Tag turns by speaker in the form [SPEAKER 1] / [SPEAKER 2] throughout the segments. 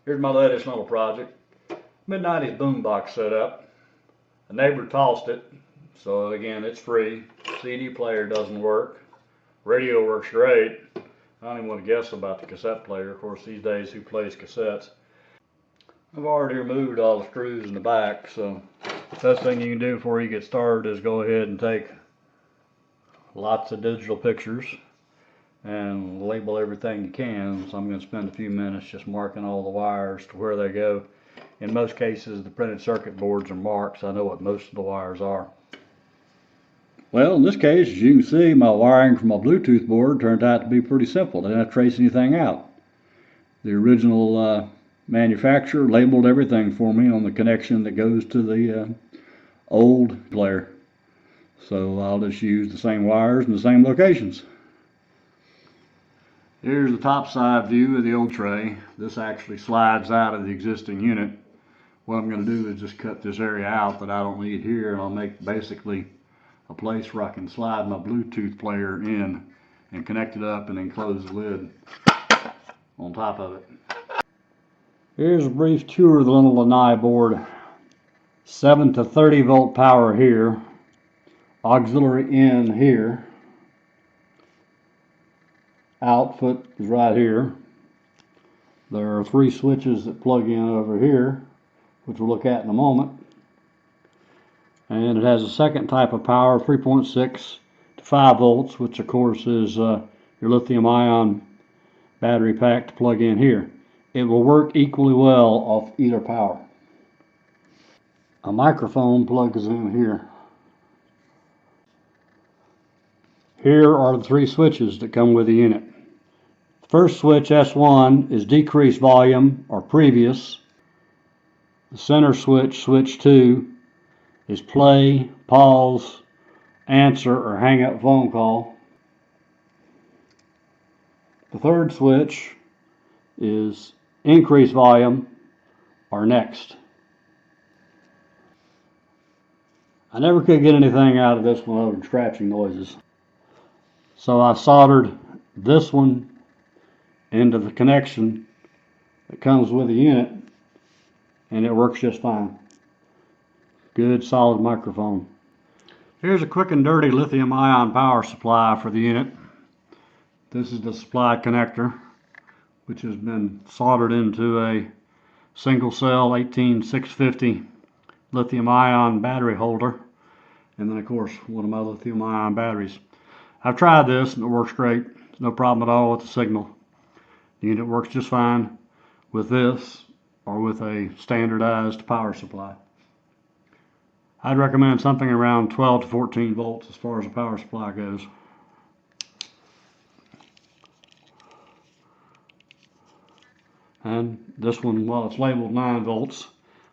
[SPEAKER 1] Here's my latest little project. Mid-90s boombox setup. A neighbor tossed it, so again, it's free. CD player doesn't work. Radio works great. I don't even want to guess about the cassette player. Of course, these days, who plays cassettes? I've already removed all the screws in the back, so the best thing you can do before you get started is go ahead and take lots of digital pictures and label everything you can. So I'm going to spend a few minutes just marking all the wires to where they go. In most cases, the printed circuit boards are marked, so I know what most of the wires are. Well, in this case, as you can see, my wiring from my Bluetooth board turned out to be pretty simple. I didn't have to trace anything out. The original manufacturer labeled everything for me on the connection that goes to the old player. So I'll just use the same wires in the same locations. Here's the top side view of the old tray. This actually slides out of the existing unit. What I'm going to do is just cut this area out that I don't need here, and I'll make basically a place where I can slide my Bluetooth player in and connect it up and then close the lid on top of it. Here's a brief tour of the little Lanni board. 7 to 30 volt power here, auxiliary in here, output is right here. There are 3 switches that plug in over here, which we'll look at in a moment. And it has a second type of power, 3.6 to 5 volts, which of course is your lithium ion battery pack to plug in here. It will work equally well off either power. A microphone plugs in here. Here are the 3 switches that come with the unit. The first switch, S1, is decreased volume or previous. The center switch, switch 2, is play, pause, answer, or hang up phone call. The third switch is increase volume or next. I never could get anything out of this one other than scratching noises. So I soldered this one into the connection that comes with the unit, and it works just fine. Good solid microphone. Here's a quick and dirty lithium ion power supply for the unit. This is the supply connector, which has been soldered into a single cell 18650 lithium ion battery holder, and then of course one of my lithium ion batteries. I've tried this and it works great. There's no problem at all with the signal. The unit works just fine with this or with a standardized power supply. I'd recommend something around 12 to 14 volts as far as the power supply goes. And this one, while it's labeled 9 volts,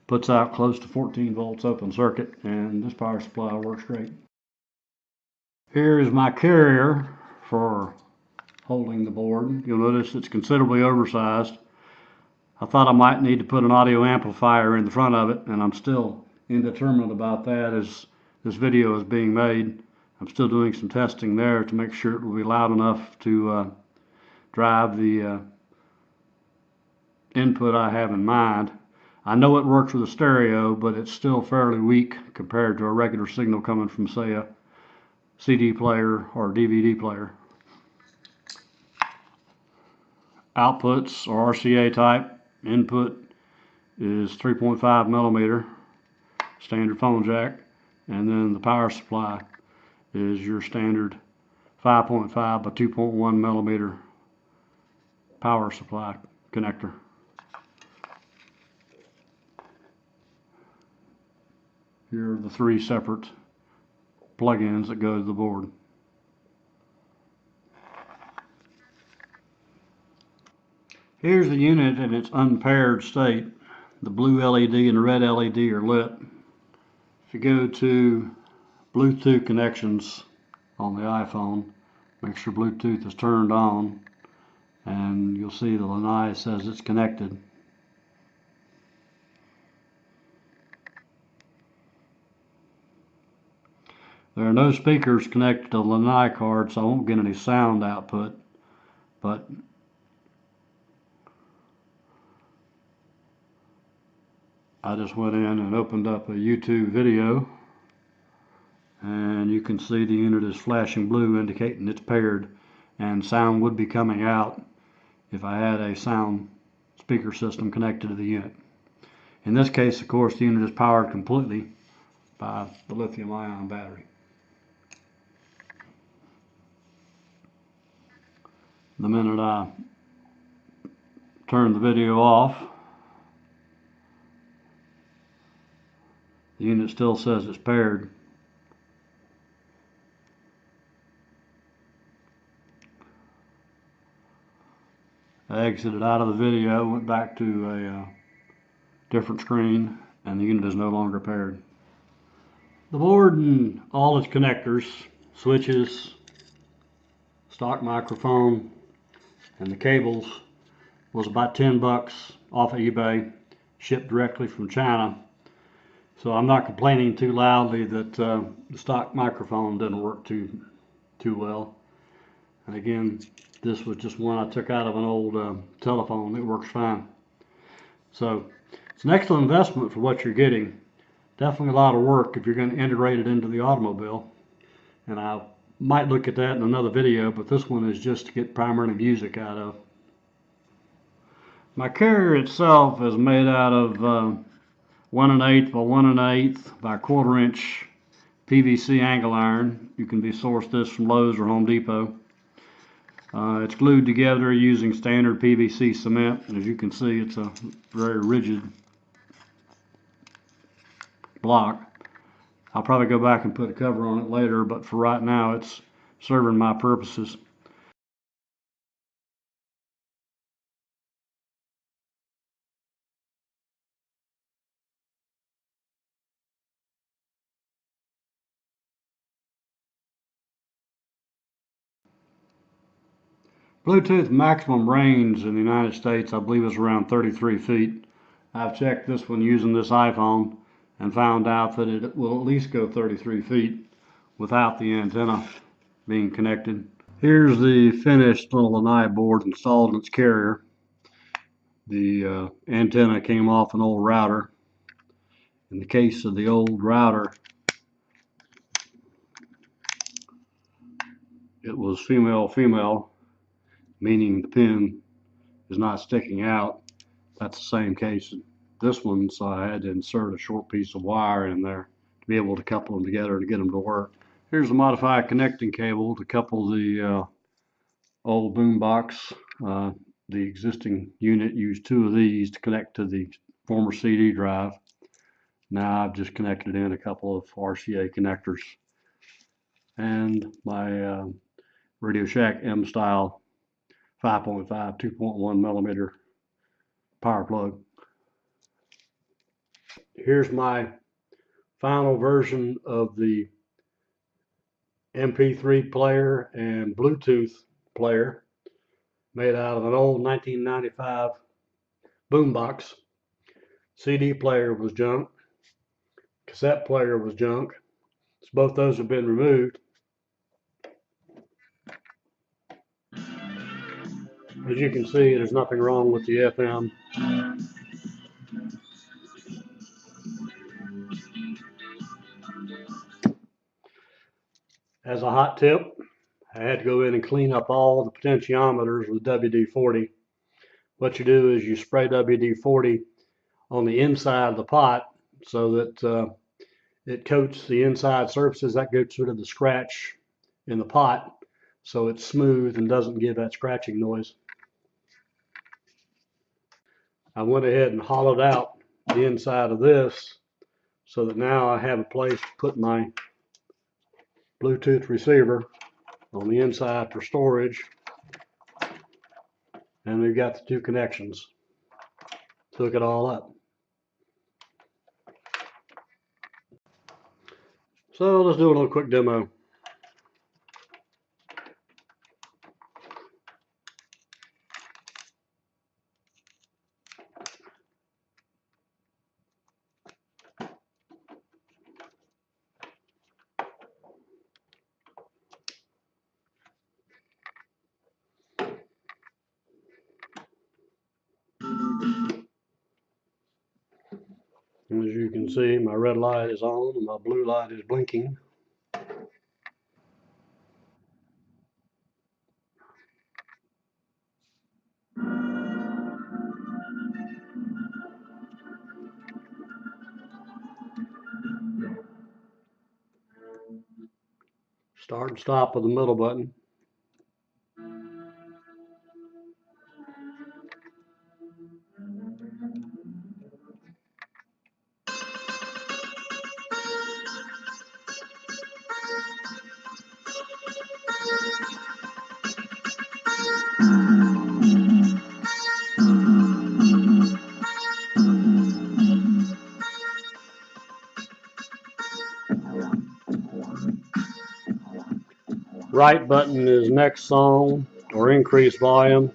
[SPEAKER 1] puts out close to 14 volts open circuit, and this power supply works great. Here is my carrier for holding the board. You'll notice it's considerably oversized. I thought I might need to put an audio amplifier in the front of it, and I'm still indeterminate about that as this video is being made. I'm still doing some testing there to make sure it will be loud enough to drive the input I have in mind. I know it works with a stereo, but it's still fairly weak compared to a regular signal coming from, say, a CD player or DVD player. Outputs are RCA type. Input is 3.5 millimeter standard phone jack, and then the power supply is your standard 5.5 by 2.1 millimeter power supply connector. Here are the 3 separate plug-ins that go to the board. Here's the unit in its unpaired state. The blue LED and the red LED are lit. If you go to Bluetooth connections on the iPhone, make sure Bluetooth is turned on, and you'll see the Lanni says it's connected. There are no speakers connected to the Lanni card, so I won't get any sound output, but I just went in and opened up a YouTube video, and you can see the unit is flashing blue, indicating it's paired, and sound would be coming out if I had a sound speaker system connected to the unit. In this case, of course, the unit is powered completely by the lithium-ion battery. The minute I turn the video off, the unit still says it's paired. I exited out of the video, went back to a different screen, and the unit is no longer paired. The board and all its connectors, switches, stock microphone, and the cables was about 10 bucks off of eBay, shipped directly from China. So I'm not complaining too loudly that the stock microphone didn't work too well. And again, this was just one I took out of an old telephone. It works fine. So it's an excellent investment for what you're getting. Definitely a lot of work if you're going to integrate it into the automobile. And I might look at that in another video, but this one is just to get primarily music out of. My carrier itself is made out of 1 1/8 by 1 1/8 by 1/4 inch PVC angle iron. You can be sourced this from Lowe's or Home Depot. It's glued together using standard PVC cement. As you can see, it's a very rigid block. I'll probably go back and put a cover on it later, but for right now it's serving my purposes. Bluetooth maximum range in the United States, I believe, is around 33 feet. I've checked this one using this iPhone and found out that it will at least go 33 feet without the antenna being connected. Here's the finished little Lanni board installed in its carrier. The antenna came off an old router. In the case of the old router, it was female, meaning the pin is not sticking out. That's the same case in this one, so I had to insert a short piece of wire in there to be able to couple them together to get them to work. Here's a modified connecting cable to couple the old boom box. The existing unit used 2 of these to connect to the former CD drive. Now I've just connected in a couple of RCA connectors and my Radio Shack M style 5.5 2.1 millimeter power plug. Here's my final version of the MP3 player and Bluetooth player, made out of an old 1995 boombox. CD player was junk. Cassette player was junk. So both those have been removed. As you can see, there's nothing wrong with the FM. As a hot tip, I had to go in and clean up all the potentiometers with WD-40. What you do is you spray WD-40 on the inside of the pot so that it coats the inside surfaces. That gets rid of the scratch in the pot, so it's smooth and doesn't give that scratching noise. I went ahead and hollowed out the inside of this so that now I have a place to put my Bluetooth receiver on the inside for storage, and we've got the 2 connections to hook it all up. So let's do a little quick demo.
[SPEAKER 2] As you can see, my red light is on and my blue light is blinking. Start and stop with the middle button. Right button is next song or increase volume.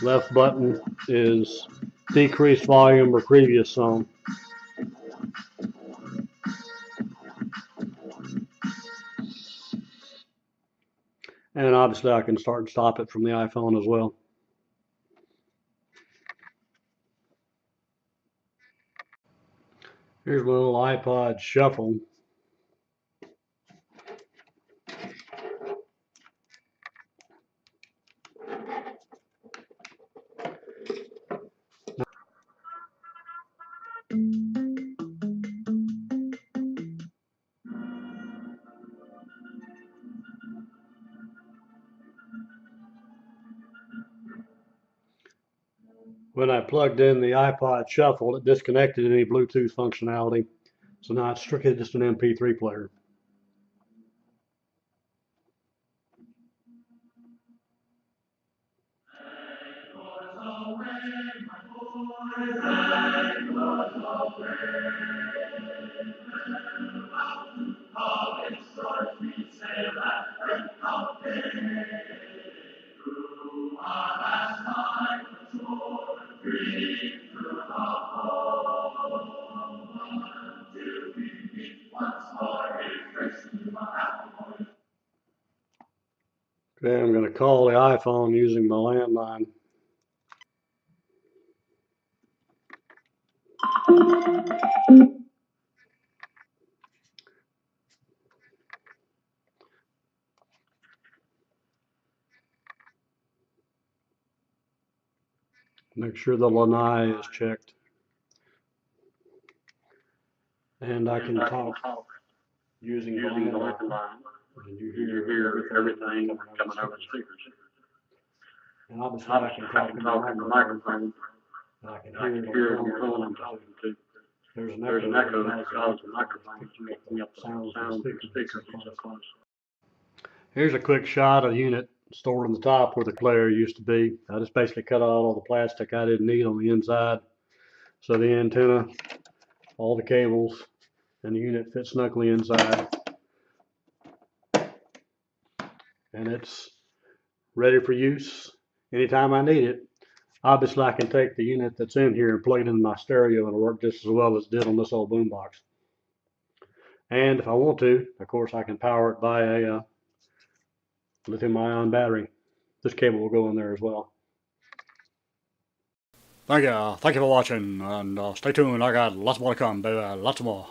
[SPEAKER 2] Left button is decreased volume or previous song. And obviously I can start and stop it from the iPhone as well. Here's my little iPod shuffle. When I plugged in the iPod shuffle, it disconnected any Bluetooth functionality. So now it's strictly just an MP3 player. Okay, I'm going to call the iPhone using my landline. Make sure the Lanni is checked. And I can talk using the landline. And you hear everything coming over the speakers. And obviously I can talk in the microphone. And I can hear it on the phone I'm talking to. There's an echo because the microphone is picking up the sounds of the speakers so close. Here's a quick shot of the unit stored on the top where the player used to be. I just basically cut out all the plastic I didn't need on the inside. So the antenna, all the cables, and the unit fits snugly inside. And it's ready for use anytime I need it. Obviously I can take the unit that's in here and plug it into my stereo and it'll work just as well as it did on this old boombox. And if I want to, of course, I can power it by a lithium-ion battery. This cable will go in there as well.
[SPEAKER 1] Thank you for watching, and stay tuned. I got lots more to come, baby. Lots more.